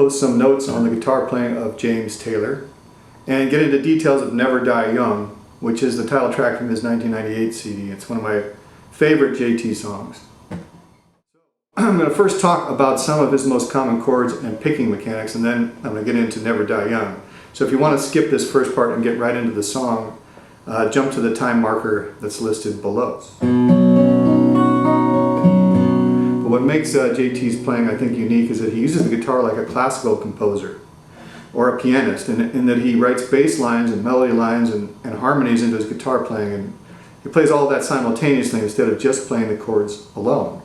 post some notes on the guitar playing of James Taylor, and get into details of Never Die Young, which is the title track from his 1998 CD. It's one of my favorite JT songs. I'm going to first talk about some of his most common chords and picking mechanics, and then I'm going to get into Never Die Young. So if you want to skip this first part and get right into the song, jump to the time marker that's listed below. But what makes JT's playing, I think, unique is that he uses the guitar like a classical composer or a pianist, in that he writes bass lines and melody lines and harmonies into his guitar playing, and he plays all of that simultaneously instead of just playing the chords alone.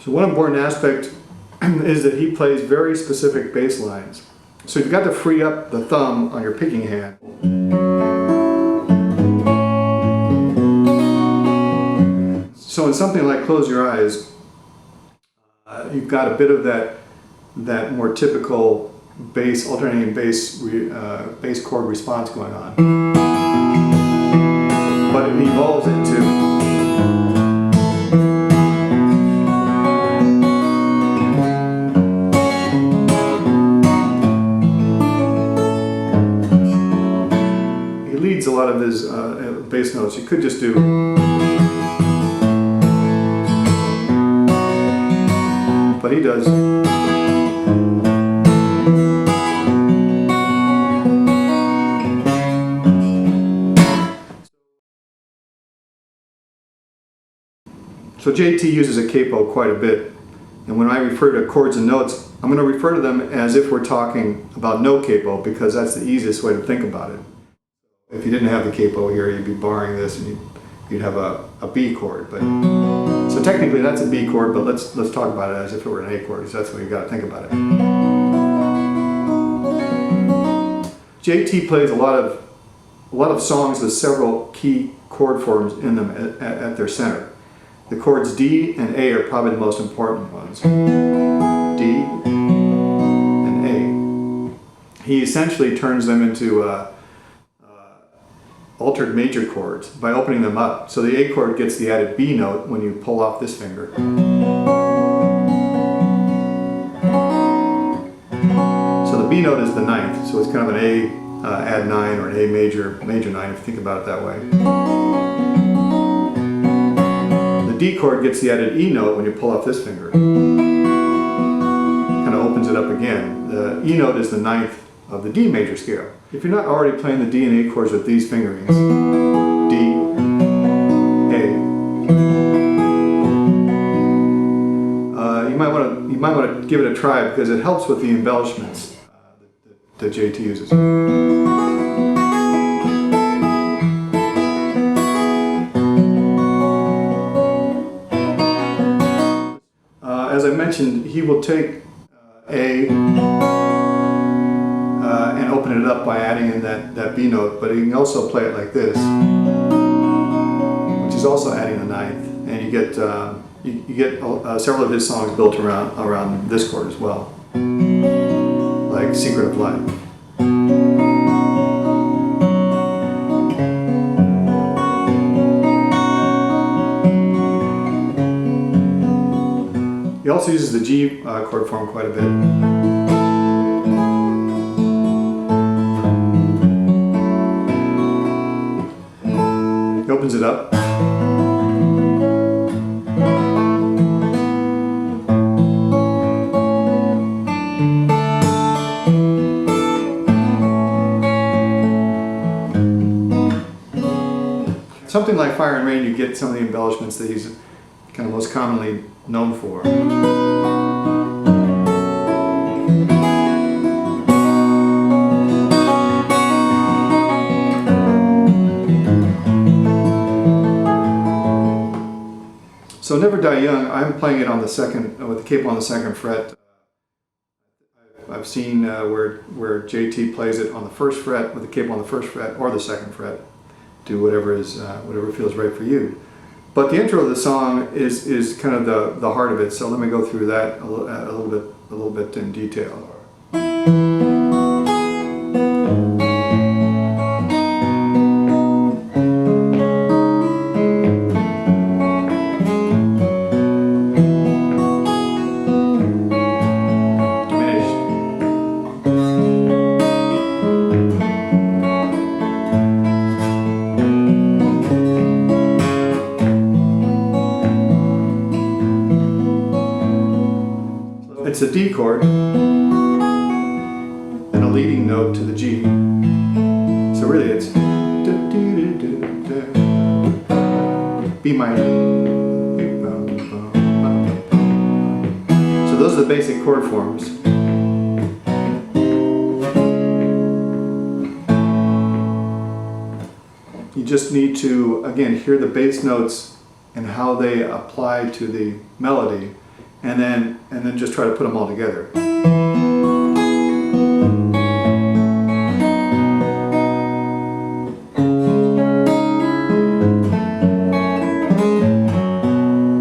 One important aspect is that he plays very specific bass lines. So you've got to free up the thumb on your picking hand. So in something like Close Your Eyes, you've got a bit of that more typical bass, alternating bass chord response going on. But it evolves into a lot of his bass notes. You could just do, but he does. So JT uses a capo quite a bit, and when I refer to chords and notes, I'm going to refer to them as if we're talking about no capo, because that's the easiest way to think about it. If you didn't have the capo here, you'd be barring this, and you'd have a B chord. But so technically that's a B chord, but let's talk about it as if it were an A chord, because that's what you got to think about it. JT plays a lot of songs with several key chord forms in them at their center. The chords D and A are probably the most important ones. D and A. He essentially turns them into altered major chords by opening them up. So the A chord gets the added B note when you pull off this finger. So the B note is the ninth, so it's kind of an A add 9 or an A major 9 if you think about it that way. The D chord gets the added E note when you pull off this finger. Kind of opens it up again. The E note is the ninth of the D major scale. If you're not already playing the D and A chords with these fingerings, D, A, you might want to give it a try, because it helps with the embellishments that JT uses. As I mentioned, he will take A and open it up by adding in that B note, but he can also play it like this, which is also adding the ninth, and you get several of his songs built around this chord as well, like Secret of Life. He also uses the G chord form quite a bit. He opens it up. Something like Fire and Rain, you get some of the embellishments that he's kind of most commonly known for. So Never Die Young, I'm playing it on the second, with the capo on the second fret. I've seen where JT plays it on the first fret with the capo on the first fret or the second fret. Do whatever feels right for you. But the intro of the song is kind of the heart of it. So let me go through that a little bit in detail. It's a D chord and a leading note to the G. So really it's B minor. So those are the basic chord forms. You just need to, again, hear the bass notes and how they apply to the melody. And then just try to put them all together.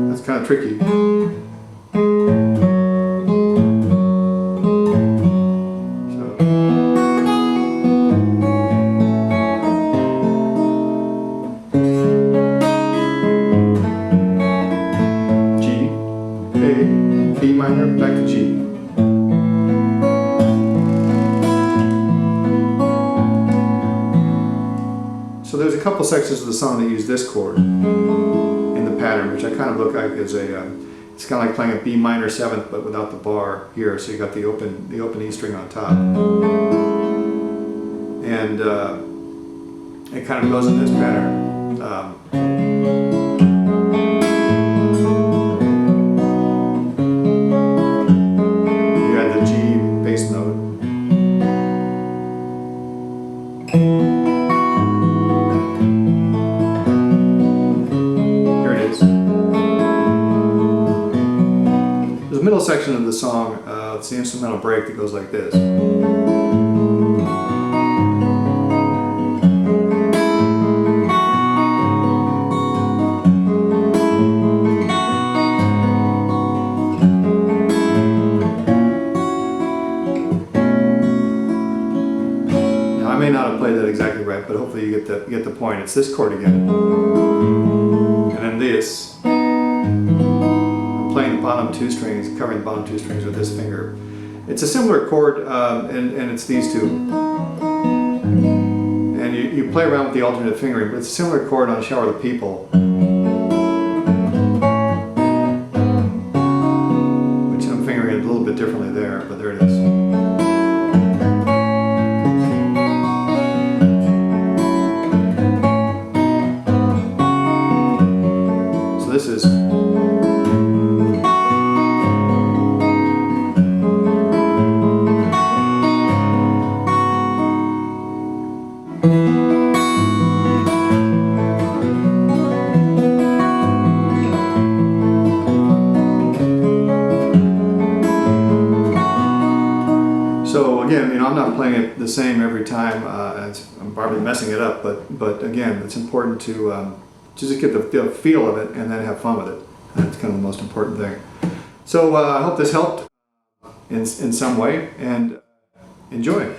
That's kind of tricky. B minor, back to G. So there's a couple sections of the song that use this chord in the pattern, which I kind of look like as it's kind of like playing a B minor seventh, but without the bar here. So you got the open E string on top, and it kind of goes in this pattern. The middle section of the song, it's the instrumental break that goes like this. Now, I may not have played that exactly right, but hopefully you get the point. It's this chord again, and then this. Playing the bottom two strings, covering the bottom two strings with this finger. It's a similar chord, and it's these two. And you play around with the alternate fingering, but it's a similar chord on Shower the People, which I'm fingering it a little bit differently there, but there it is. So this is again, I'm not playing it the same every time. I'm probably messing it up, but again, it's important to just get the feel of it and then have fun with it. That's kind of the most important thing. So I hope this helped in some way, and enjoy.